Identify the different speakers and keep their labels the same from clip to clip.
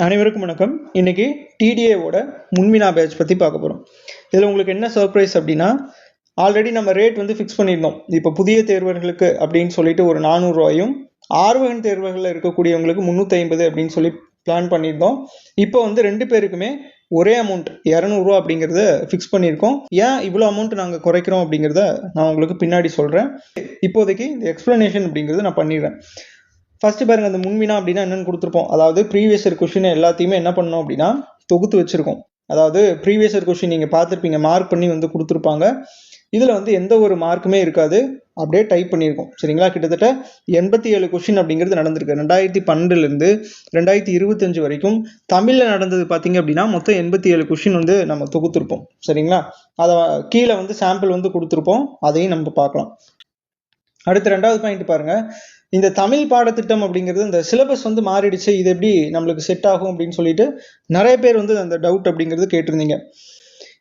Speaker 1: அனைவருக்கும் வணக்கம். இன்னைக்கு டிடிஏவோட முன்வினா பேட்ச் பற்றி பார்க்க போகிறோம். இதில் உங்களுக்கு என்ன சர்ப்ரைஸ் அப்படின்னா, ஆல்ரெடி நம்ம ரேட் வந்து ஃபிக்ஸ் பண்ணியிருந்தோம். இப்போ புதிய தேர்வர்களுக்கு அப்படின்னு சொல்லிட்டு ஒரு 400 ரூபாயும், ஆர்வகன் தேர்வுகளில் இருக்கக்கூடியவங்களுக்கு 350 அப்படின்னு சொல்லி பிளான் பண்ணியிருந்தோம். இப்போ வந்து 2 பேருக்குமே ஒரே அமௌண்ட் 200 ரூபா அப்படிங்கிறத ஃபிக்ஸ் பண்ணியிருக்கோம். ஏன் இவ்வளோ அமௌண்ட் நாங்கள் குறைக்கிறோம் அப்படிங்கிறத நான் உங்களுக்கு பின்னாடி சொல்கிறேன். இப்போதைக்கு இந்த எக்ஸ்பிளனேஷன் அப்படிங்கிறது நான் பண்ணிடுறேன். ஃபர்ஸ்ட் பாருங்க, அந்த முன்வினா அப்படின்னா என்னன்னு கொடுத்துருப்போம். அதாவது ப்ரீவியஸ் இயர் கொஸ்டின் எல்லாத்தையுமே என்ன பண்ணோம் அப்படின்னா தொகுத்து வச்சிருக்கோம். அதாவது ப்ரீவியஸ் இயர் கொஸ்டின் நீங்கள் பார்த்துருப்பீங்க, மார்க் பண்ணி வந்து கொடுத்துருப்பாங்க. இதில் வந்து எந்த ஒரு மார்க்குமே இருக்காது, அப்படியே டைப் பண்ணியிருக்கோம். சரிங்களா? கிட்டத்தட்ட 87 கொஸ்டின் அப்படிங்கிறது நடந்திருக்கு. 2012 2025 வரைக்கும் தமிழில் நடந்தது பார்த்தீங்க அப்படின்னா மொத்தம் 87 கொஸ்டின் வந்து நம்ம தொகுத்துருப்போம். சரிங்களா? அதை கீழே வந்து சாம்பிள் வந்து கொடுத்துருப்போம், அதையும் நம்ம பார்க்கலாம். அடுத்து 2வது பாயிண்ட் பாருங்க, இந்த தமிழ் பாடத்திட்டம் அப்படிங்கிறது இந்த சிலபஸ் வந்து மாறிடுச்சு, இது எப்படி நம்மளுக்கு செட் ஆகும் அப்படின்னு சொல்லிட்டு நிறைய பேர் வந்து அந்த டவுட் அப்படிங்கிறது கேட்டிருந்தீங்க.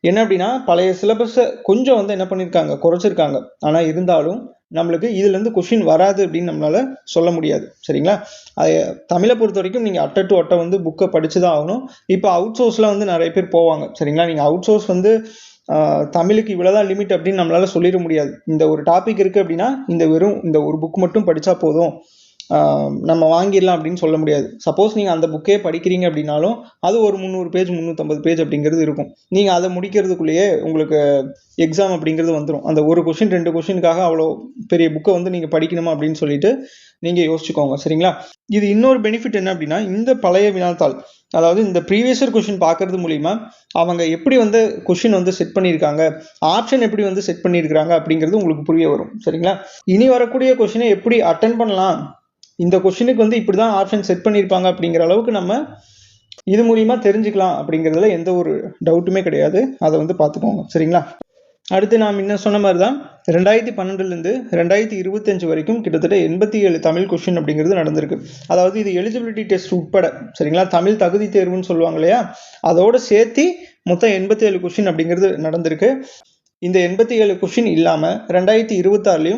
Speaker 1: என்ன அப்படின்னா, பழைய சிலபஸை கொஞ்சம் வந்து என்ன பண்ணியிருக்காங்க, குறைச்சிருக்காங்க. ஆனால் இருந்தாலும் நம்மளுக்கு இதுலேருந்து கொஷின் வராது அப்படின்னு நம்மளால சொல்ல முடியாது. சரிங்களா? தமிழை பொறுத்த வரைக்கும் நீங்கள் அட்டை டு அட்டை வந்து புக்கை படிச்சு தான் ஆகணும். இப்போ அவுட் சோர்ஸில் வந்து நிறைய பேர் போவாங்க. சரிங்களா? நீங்கள் அவுட் சோர்ஸ் வந்து தமிழுக்கு இவ்வளோதான் லிமிட் அப்படின்னு நம்மளால சொல்லிட முடியாது. இந்த ஒரு டாபிக் இருக்குது அப்படின்னா இந்த ஒரு புக் மட்டும் படித்தா போதும், நம்ம வாங்கிடலாம் அப்படின்னு சொல்ல முடியாது. சப்போஸ் நீங்கள் அந்த புக்கே படிக்கிறீங்க அப்படின்னாலும் அது ஒரு 300 பேஜ் 350 பேஜ் அப்படிங்கிறது இருக்கும். நீங்கள் அதை முடிக்கிறதுக்குள்ளேயே உங்களுக்கு எக்ஸாம் அப்படிங்கிறது வந்துடும். அந்த ஒரு கொஷின் 2 கொஷினுக்காக அவ்வளோ பெரிய புக்கை வந்து நீங்கள் படிக்கணுமா அப்படின்னு சொல்லிட்டு நீங்கள் யோசிச்சுக்கோங்க. சரிங்களா? இது இன்னொரு பெனிஃபிட் என்ன அப்படின்னா, இந்த பழைய வினாத்தாள், அதாவது இந்த ப்ரீவியஸ் இயர் கொஷின் பார்க்கறது மூலிமா அவங்க எப்படி வந்து கொஷின் வந்து செட் பண்ணியிருக்காங்க, ஆப்ஷன் எப்படி வந்து செட் பண்ணியிருக்காங்க அப்படிங்கிறது உங்களுக்கு புரிய வரும். சரிங்களா? இனி வரக்கூடிய கொஷினை எப்படி அட்டன் பண்ணலாம், இந்த கொஷினுக்கு வந்து இப்படி தான் ஆப்ஷன் செட் பண்ணியிருப்பாங்க அப்படிங்கிற அளவுக்கு நம்ம இது மூலிமா தெரிஞ்சுக்கலாம் அப்படிங்கிறதுல எந்த ஒரு டவுட்டுமே கிடையாது. அதை வந்து பார்த்துக்கோங்க. சரிங்களா? அடுத்து நான் முன்ன சொன்ன மாதிரி தான் 2012 2025 வரைக்கும் கிட்டத்தட்ட 87 தமிழ் கொஷின் அப்படிங்கிறது நடந்திருக்கு. அதாவது இது எலிஜிபிலிட்டி டெஸ்ட் உட்பட. சரிங்களா? தமிழ் தகுதி தேர்வுன்னு சொல்லுவாங்க இல்லையா, அதோட சேர்த்து மொத்தம் 87 கொஷின் அப்படிங்கிறது நடந்திருக்கு. இந்த 87 கொஷின் இல்லாமல் 2026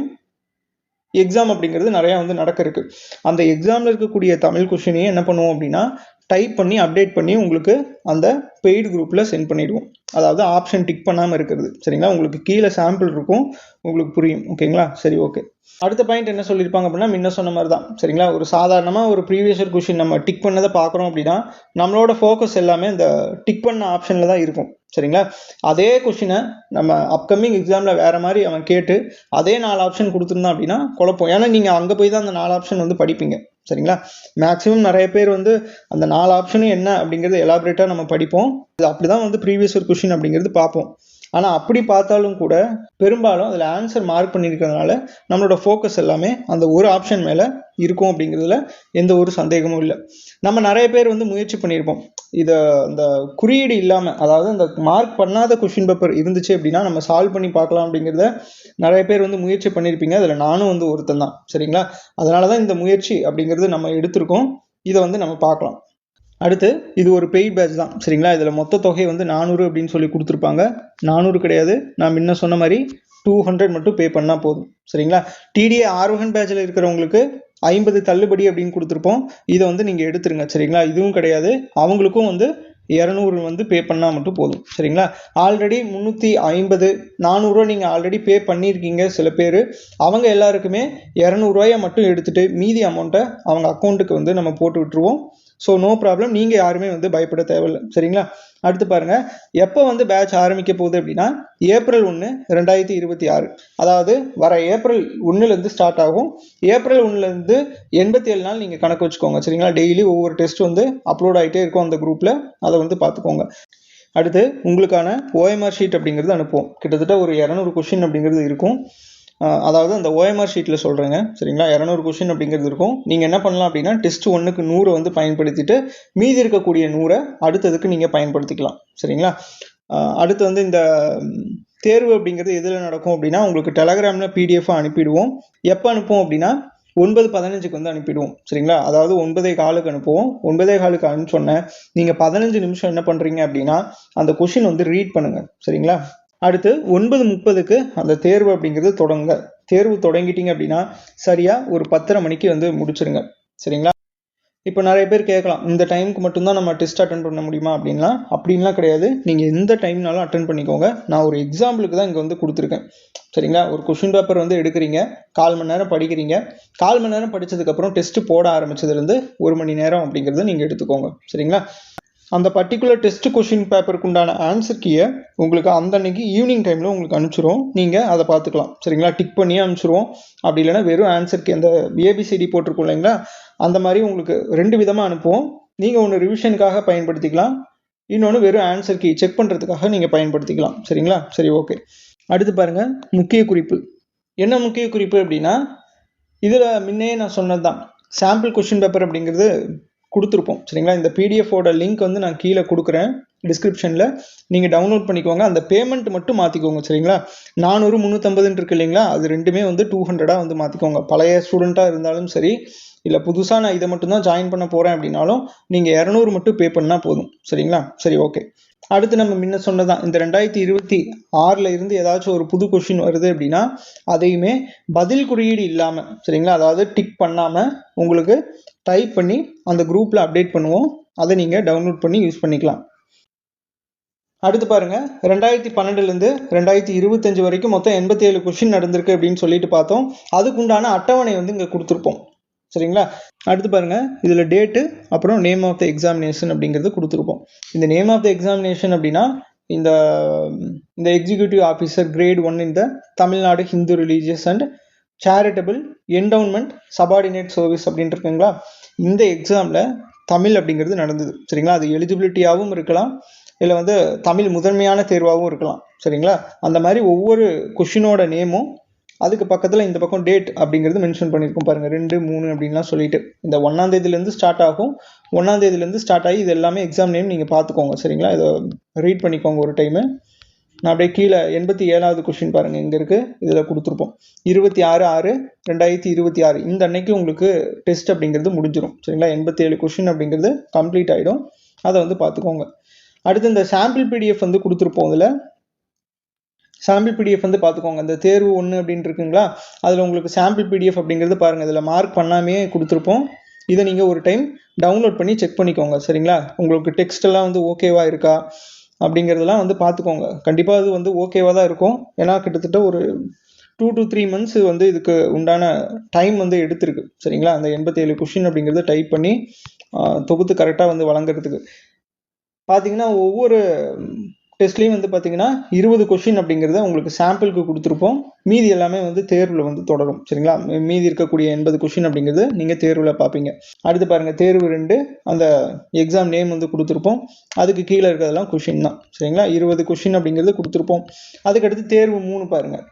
Speaker 1: எக்ஸாம் அப்படிங்கிறது நிறையா வந்து நடக்க இருக்கு. அந்த எக்ஸாமில் இருக்கக்கூடிய தமிழ் கொஷினையும் என்ன பண்ணுவோம் அப்படின்னா டைப் பண்ணி அப்டேட் பண்ணி உங்களுக்கு அந்த பெய்டு குரூப்பில் சென்ட் பண்ணிடுவோம். அதாவது ஆப்ஷன் டிக் பண்ணாமல் இருக்கிறது. சரிங்களா? உங்களுக்கு கீழே சாம்பிள் இருக்கும், உங்களுக்கு புரியும். ஓகேங்களா? சரி, ஓகே. அடுத்த பாயிண்ட் என்ன சொல்லியிருப்பாங்க அப்படின்னா, முன்ன சொன்ன மாதிரி தான். சரிங்களா? ஒரு சாதாரணமாக ஒரு ப்ரீவியஸ் இயர் கொஷின் நம்ம டிக் பண்ணதை பார்க்குறோம் அப்படின்னா நம்மளோட ஃபோக்கஸ் எல்லாமே இந்த டிக் பண்ண ஆப்ஷனில் தான் இருக்கும். சரிங்களா? அதே கொஷினை நம்ம அப்கமிங் எக்ஸாமில் வேறு மாதிரி அவன் கேட்டு அதே 4 ஆப்ஷன் கொடுத்துருந்தான் அப்படின்னா குழப்பம். ஏன்னா நீங்கள் அங்கே போய் தான் அந்த 4 ஆப்ஷன் வந்து படிப்பீங்க. சரிங்களா? மேக்ஸிமம் நிறைய பேர் வந்து அந்த 4 ஆப்ஷனும் என்ன அப்படிங்கிறது எலாபரேட்டாக நம்ம படிப்போம். இது அப்படி தான் வந்து ப்ரீவியஸ் இயர் கொஷின் அப்படிங்கிறது பார்ப்போம். ஆனால் அப்படி பார்த்தாலும் கூட பெரும்பாலும் அதில் ஆன்சர் மார்க் பண்ணியிருக்கிறதுனால நம்மளோட ஃபோக்கஸ் எல்லாமே அந்த ஒரு ஆப்ஷன் மேலே இருக்கும் அப்படிங்கிறதுல எந்த ஒரு சந்தேகமும் இல்லை. நம்ம நிறைய பேர் வந்து முயற்சி பண்ணியிருப்போம், இதை அந்த குறியீடு இல்லாமல், அதாவது அந்த மார்க் பண்ணாத கொஷின் பேப்பர் இருந்துச்சு அப்படின்னா நம்ம சால்வ் பண்ணி பார்க்கலாம் அப்படிங்கிறத நிறைய பேர் வந்து முயற்சி பண்ணியிருப்பீங்க. அதில் நானும் வந்து ஒருத்தன் தான். சரிங்களா? அதனால தான் இந்த முயற்சி அப்படிங்கிறது நம்ம எடுத்திருக்கோம். இதை வந்து நம்ம பார்க்கலாம். அடுத்து இது ஒரு பெய்ட் பேட்ச் தான். சரிங்களா? இதில் மொத்த தொகை வந்து 400 அப்படின்னு சொல்லி கொடுத்துருப்பாங்க. 400 கிடையாது, நான் முன்ன சொன்ன மாதிரி 200 மட்டும் பே பண்ணால் போதும். சரிங்களா? டிடிஏ ஆர்வகன் பேட்சில் இருக்கிறவங்களுக்கு 50 தள்ளுபடி அப்படின்னு கொடுத்துருப்போம். இதை வந்து நீங்கள் எடுத்துருங்க. சரிங்களா? இதுவும் கிடையாது, அவங்களுக்கும் வந்து 200 வந்து பே பண்ணால் மட்டும் போதும். சரிங்களா? ஆல்ரெடி 350 400 ரூபா நீங்கள் ஆல்ரெடி பே பண்ணியிருக்கீங்க சில பேர். அவங்க எல்லாருக்குமே 200 ரூபாயை மட்டும் எடுத்துகிட்டு மீதி அமௌண்ட்டை அவங்க அக்கௌண்ட்டுக்கு வந்து நம்ம போட்டு விட்டுருவோம். ஸோ நோ ப்ராப்ளம், நீங்கள் யாருமே வந்து பயப்பட தேவையில்லை. சரிங்களா? அடுத்து பாருங்கள், எப்போ வந்து பேட்ச் ஆரம்பிக்க போகுது அப்படின்னா April 1 2026, அதாவது வர April 1 ஸ்டார்ட் ஆகும். April 1 87 நாள் நீங்கள் கணக்கு வச்சுக்கோங்க. சரிங்களா? டெய்லி ஒவ்வொரு டெஸ்ட் வந்து அப்லோட் ஆகிட்டே இருக்கும் அந்த குரூப்பில், அதை வந்து பார்த்துக்கோங்க. அடுத்து உங்களுக்கான OMR ஷீட் அப்படிங்கிறது அனுப்புவோம். கிட்டத்தட்ட ஒரு 200 கொஷின் அப்படிங்கிறது இருக்கும். அதாவது அந்த OMR ஷீட்டில் சொல்கிறேங்க. சரிங்களா? 200 கொஷின் அப்படிங்கிறது இருக்கும். நீங்கள் என்ன பண்ணலாம் அப்படின்னா டெஸ்ட் 1க்கு 100 வந்து பயன்படுத்திட்டு மீதி இருக்கக்கூடிய 100 அடுத்ததுக்கு நீங்கள் பயன்படுத்திக்கலாம். சரிங்களா? அடுத்து வந்து இந்த தேர்வு அப்படிங்கிறது எதில் நடக்கும் அப்படின்னா உங்களுக்கு டெலகிராமில் PDF அனுப்பிடுவோம். எப்போ அனுப்புவோம் அப்படின்னா 9:15 வந்து அனுப்பிடுவோம். சரிங்களா? அதாவது 9:15 அனுப்புவோம். 9:15 அனுப்பிச்சோன்னே நீங்கள் 15 நிமிஷம் என்ன பண்ணுறீங்க அப்படின்னா அந்த கொஷின் வந்து ரீட் பண்ணுங்கள். சரிங்களா? அடுத்து 9:30 அந்த தேர்வு அப்படிங்கிறது தொடங்க. தேர்வு தொடங்கிட்டீங்க அப்படின்னா சரியாக ஒரு 10:30 மணிக்கு வந்து முடிச்சிருங்க. சரிங்களா? இப்போ நிறைய பேர் கேட்கலாம், இந்த டைமுக்கு மட்டும்தான் நம்ம டெஸ்ட் அட்டன் பண்ண முடியுமா அப்படின்லாம் கிடையாது. நீங்கள் எந்த டைம்னாலும் அட்டன் பண்ணிக்கோங்க. நான் ஒரு எக்ஸாம்பிளுக்கு தான் இங்கே வந்து கொடுத்துருக்கேன். சரிங்களா? ஒரு கொஷின் பேப்பர் வந்து எடுக்கிறீங்க, 1/4 மணி நேரம் படிக்கிறீங்க. 1/4 மணி நேரம் படித்ததுக்கப்புறம் டெஸ்ட்டு போட ஆரம்பிச்சதுலேருந்து 1 மணி நேரம் அப்படிங்கிறத நீங்கள் எடுத்துக்கோங்க. சரிங்களா? அந்த பர்டிகுலர் டெஸ்ட் கொஷின் பேப்பருக்கு உண்டான ஆன்சர் கீயை உங்களுக்கு அந்த அன்னைக்கு ஈவினிங் டைமில் உங்களுக்கு அனுப்பிச்சிரும். நீங்கள் அதை பார்த்துக்கலாம். சரிங்களா? டிக் பண்ணி அனுப்பிச்சிருவோம். அப்படி இல்லைன்னா வெறும் ஆன்சர் கீ அந்த ஏபிசிடி போட்டிருக்கோம் இல்லைங்களா, அந்த மாதிரி உங்களுக்கு 2 விதமாக அனுப்புவோம். நீங்கள் ஒன்று ரிவிஷனுக்காக பயன்படுத்திக்கலாம், இன்னொன்று வெறும் ஆன்சர் கீ செக் பண்ணுறதுக்காக நீங்கள் பயன்படுத்திக்கலாம். சரிங்களா? சரி, ஓகே. அடுத்து பாருங்கள், முக்கிய குறிப்பு. என்ன முக்கிய குறிப்பு அப்படின்னா, இதில் முன்னே நான் சொன்னது தான், சாம்பிள் கொஷின் பேப்பர் அப்படிங்கிறது கொடுத்துருப்போம். சரிங்களா? இந்த பிடிஎஃபோட லிங்க் வந்து நான் கீழே கொடுக்குறேன் டிஸ்கிரிப்ஷனில், நீங்கள் டவுன்லோட் பண்ணிக்கோங்க. அந்த பேமெண்ட் மட்டும் மாற்றிக்கோங்க. சரிங்களா? 400 350 இருக்கு இல்லைங்களா, அது ரெண்டுமே வந்து 200 வந்து மாற்றிக்கோங்க. பழைய ஸ்டூடெண்ட்டாக இருந்தாலும் சரி, இல்லை புதுசாக நான் இதை மட்டும்தான் ஜாயின் பண்ண போகிறேன் அப்படின்னாலும் நீங்கள் 200 மட்டும் பே பண்ணால் போதும். சரிங்களா? சரி, ஓகே. அடுத்து நம்ம முன்ன சொன்னதான், இந்த 2026 இருந்து ஏதாச்சும் ஒரு புது கொஷின் வருது அப்படின்னா அதையுமே பதில் குறியீடு இல்லாமல், சரிங்களா, அதாவது டிக் பண்ணாமல் உங்களுக்கு டைப் பண்ணி அந்த குரூப்பில் அப்டேட் பண்ணுவோம். அதை நீங்கள் டவுன்லோட் பண்ணி யூஸ் பண்ணிக்கலாம். அடுத்து பாருங்க, 2012 2025 வரைக்கும் மொத்தம் 87 கொஷின் நடந்திருக்கு அப்படின்னு சொல்லிட்டு பார்த்தோம். அதுக்குண்டான அட்டவணை வந்து இங்கே கொடுத்துருப்போம். சரிங்களா? அடுத்து பாருங்க, இதில் டேட்டு அப்புறம் நேம் ஆஃப் த எக்ஸாமினேஷன் அப்படிங்கிறது கொடுத்துருப்போம். இந்த நேம் ஆஃப் த எக்ஸாமினேஷன் அப்படின்னா இந்த எக்ஸிக்யூட்டிவ் ஆஃபீஸர் கிரேட் 1 இந்த Tamil Nadu Hindu religious and charitable endowment subordinate service அப்படின்ட்டு இருக்குங்களா, இந்த எக்ஸாமில் தமிழ் அப்படிங்கிறது நடந்தது. சரிங்களா? அது எலிஜிபிலிட்டியாகவும் இருக்கலாம், இல்லை வந்து தமிழ் முதன்மையான தேர்வாகவும் இருக்கலாம். சரிங்களா? அந்த மாதிரி ஒவ்வொரு கொஷினோட நேமும் அதுக்கு பக்கத்தில் இந்த பக்கம் டேட் அப்படிங்கிறது மென்ஷன் பண்ணியிருக்கோம் பாருங்கள், 2 3 அப்படின்லாம் சொல்லிட்டு. இந்த 1ஆம் தேதியிலேருந்து ஸ்டார்ட் ஆகும். 1ஆம் தேதியிலேருந்து ஸ்டார்ட் ஆகி இது எல்லாமே எக்ஸாம் நேம் நீங்கள் பார்த்துக்கோங்க. சரிங்களா? இதை ரீட் பண்ணிக்கோங்க ஒரு டைமு. நான் அப்படியே கீழே 87வது கொஷின் பாருங்கள், இங்கே இருக்குது, இதில் கொடுத்துருப்போம் 26/6/2026. இந்த அன்னைக்கு உங்களுக்கு டெஸ்ட் அப்படிங்கிறது முடிஞ்சிடும். சரிங்களா? 87 கொஷின் அப்படிங்கிறது கம்ப்ளீட் ஆகிடும். அதை வந்து பார்த்துக்கோங்க. அடுத்து இந்த சாம்பிள் பிடிஎஃப் வந்து கொடுத்துருப்போம். இதில் சாம்பிள் பிடிஎஃப் வந்து பார்த்துக்கோங்க. இந்த தேர்வு 1 அப்படின்னு இருக்குங்களா, அதில் உங்களுக்கு சாம்பிள் பிடிஎஃப் அப்படிங்கிறது பாருங்கள், இதில் மார்க் பண்ணாமே கொடுத்துருப்போம். இதை நீங்கள் ஒரு டைம் டவுன்லோட் பண்ணி செக் பண்ணிக்கோங்க. சரிங்களா? உங்களுக்கு டெக்ஸ்ட் எல்லாம் வந்து ஓகேவா இருக்கா அப்படிங்கிறதெல்லாம் வந்து பார்த்துக்கோங்க. கண்டிப்பாக அது வந்து ஓகேவாக தான் இருக்கும். ஏன்னா கிட்டத்தட்ட ஒரு 2 to 3 months வந்து இதுக்கு உண்டான டைம் வந்து எடுத்திருக்கு. சரிங்களா? அந்த 87 கொஷின் அப்படிங்கிறத டைப் பண்ணி தொகுத்து கரெக்டாக வந்து வழங்குறதுக்கு பார்த்தீங்கன்னா, ஒவ்வொரு டெஸ்ட்லேயும் வந்து பார்த்தீங்கன்னா 20 கொஷின் அப்படிங்கிறத உங்களுக்கு சாம்பிளுக்கு கொடுத்துருப்போம். மீதி எல்லாமே வந்து தேர்வில் வந்து தொடரும். சரிங்களா? மீதி இருக்கக்கூடிய 80 கொஷின் அப்படிங்கிறது நீங்கள் தேர்வில் பார்ப்பீங்க. அடுத்து பாருங்கள், தேர்வு 2 அந்த எக்ஸாம் நேம் வந்து கொடுத்துருப்போம். அதுக்கு கீழே இருக்கிறதெல்லாம் கொஷின் தான். சரிங்களா? 20 கொஷின் அப்படிங்கிறது கொடுத்துருப்போம். அதுக்கடுத்து தேர்வு 3 பாருங்கள்,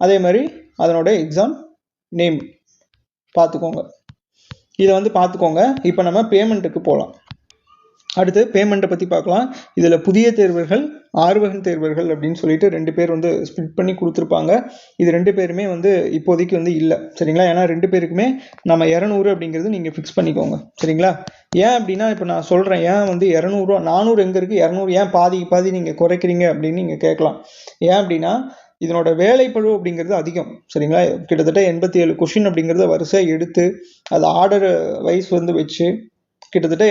Speaker 1: அதே மாதிரி அதனோட எக்ஸாம் நேம் பார்த்துக்கோங்க. இதை வந்து பார்த்துக்கோங்க. இப்போ நம்ம பேமெண்ட்டுக்கு போகலாம். அடுத்து பேமெண்ட்டை பற்றி பார்க்கலாம். இதில் புதிய தேர்வர்கள், ஆர்வகன் தேர்வர்கள் அப்படின்னு சொல்லிட்டு 2 பேர் வந்து ஸ்ப்ளிட் பண்ணி கொடுத்துருப்பாங்க. இது 2 பேருமே வந்து இப்போதைக்கு வந்து இல்லை. சரிங்களா? ஏன்னா 2 பேருக்குமே நம்ம 200 அப்படிங்கிறது நீங்கள் ஃபிக்ஸ் பண்ணிக்கோங்க. சரிங்களா? ஏன் அப்படின்னா, இப்போ நான் சொல்கிறேன், ஏன் வந்து 200 400 எங்கே இருக்குது, 200 ஏன் பாதி நீங்கள் குறைக்கிறீங்க அப்படின்னு நீங்கள் கேட்கலாம். ஏன் அப்படின்னா, இதனோட வேலைப்பழு அப்படிங்கிறது அதிகம். சரிங்களா? கிட்டத்தட்ட 87 கொஷின் அப்படிங்கிறத வரிசையாக எடுத்து அது ஆர்டர் வைஸ் வந்து வச்சு கிட்டத்தட்ட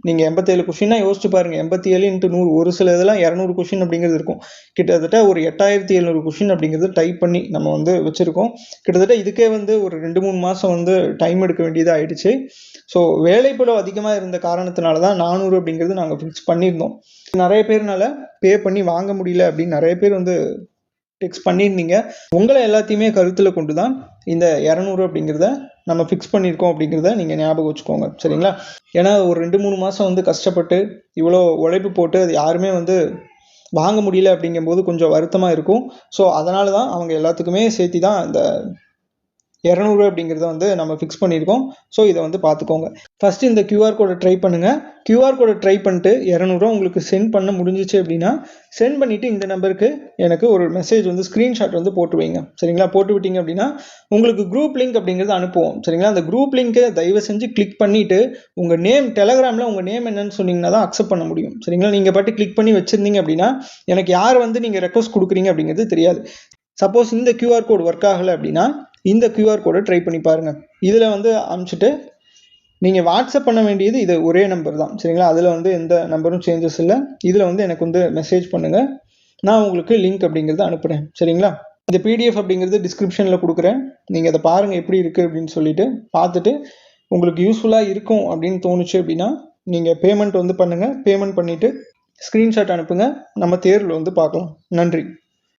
Speaker 1: நீங்கள் 87 கொஷின்னா யோசிச்சு பாருங்கள். 87 × 100, ஒரு சில இதெல்லாம் 200 கொஷின் அப்படிங்கிறது இருக்கும். கிட்டத்தட்ட ஒரு 8700 கொஷின் அப்படிங்கிறது டைப் பண்ணி நம்ம வந்து வச்சுருக்கோம். கிட்டத்தட்ட இதுக்கே வந்து ஒரு 2-3 மாதம் வந்து டைம் எடுக்க வேண்டியதாக ஆயிடுச்சு. ஸோ வேலைப்பளு அதிகமாக இருந்த காரணத்தினால தான் 400 அப்படிங்கிறது நாங்கள் ஃபிக்ஸ் பண்ணியிருந்தோம். நிறைய பேர்னால பே பண்ணி வாங்க முடியல அப்படின்னு நிறைய பேர் வந்து டெக்ஸ்ட் பண்ணியிருந்தீங்க. உங்களை எல்லாத்தையுமே கருத்தில் கொண்டு தான் இந்த 200 அப்படிங்கிறத நம்ம ஃபிக்ஸ் பண்ணியிருக்கோம் அப்படிங்கிறத நீங்கள் ஞாபகம் வச்சுக்கோங்க. சரிங்களா? ஏன்னா ஒரு 2-3 மாதம் வந்து கஷ்டப்பட்டு இவ்வளோ உழைப்பு போட்டு அது யாருமே வந்து வாங்க முடியல அப்படிங்கும்போது கொஞ்சம் வருத்தமாக இருக்கும். ஸோ அதனால தான் அவங்க எல்லாத்துக்குமே சேர்த்து தான் இந்த 200 அப்படிங்கிறத வந்து நம்ம ஃபிக்ஸ் பண்ணியிருக்கோம். ஸோ இதை வந்து பார்த்துக்கோங்க. ஃபஸ்ட்டு இந்த கியூஆர் கோடை ட்ரை பண்ணுங்கள். கியூஆர் கோடை ட்ரை பண்ணிட்டு 200 உங்களுக்கு சென்ட் பண்ண முடிஞ்சிச்சு அப்படின்னா சென்ட் பண்ணிவிட்டு இந்த நம்பருக்கு எனக்கு ஒரு மெசேஜ் வந்து ஸ்க்ரீன்ஷாட் வந்து போட்டு வைங்க. சரிங்களா? போட்டு விட்டீங்க அப்படின்னா உங்களுக்கு குரூப் லிங்க் அப்படிங்கிறது அனுப்புவோம். சரிங்களா? அந்த குரூப் லிங்க்கை தயவு செஞ்சு கிளிக் பண்ணிவிட்டு உங்கள் நேம் டெலகிராமில் உங்கள் நேம் என்னன்னு சொன்னீங்கன்னா தான் அக்செப்ட் பண்ண முடியும். சரிங்களா? நீங்கள் பாட்டு கிளிக் பண்ணி வச்சுருந்தீங்க அப்படின்னா எனக்கு யார் வந்து நீங்கள் ரெக்வஸ்ட் கொடுக்குறீங்க அப்படிங்கிறது தெரியாது. சப்போஸ் இந்த கியூஆர் கோடு ஒர்க் ஆகலை அப்படின்னா இந்த கியூஆர் கோடை ட்ரை பண்ணி பாருங்கள். இதில் வந்து அனுப்பிச்சிட்டு நீங்கள் வாட்ஸ்அப் பண்ண வேண்டியது இது ஒரே நம்பர் தான் சரிங்களா. அதில் வந்து எந்த நம்பரும் சேஞ்சஸ் இல்லை. இதில் வந்து எனக்கு வந்து மெசேஜ் பண்ணுங்கள், நான் உங்களுக்கு லிங்க் அப்படிங்கிறத அனுப்புகிறேன் சரிங்களா. இந்த பிடிஎஃப் அப்படிங்கிறது டிஸ்கிரிப்ஷனில் கொடுக்குறேன், நீங்கள் அதை பாருங்கள் எப்படி இருக்குது அப்படின்னு சொல்லிட்டு பார்த்துட்டு உங்களுக்கு யூஸ்ஃபுல்லாக இருக்கும் அப்படின்னு தோணுச்சு அப்படின்னா நீங்கள் பேமெண்ட் வந்து பண்ணுங்கள். பேமெண்ட் பண்ணிவிட்டு ஸ்க்ரீன்ஷாட் அனுப்புங்க, நம்ம தேர்வில் வந்து பார்க்கலாம். நன்றி.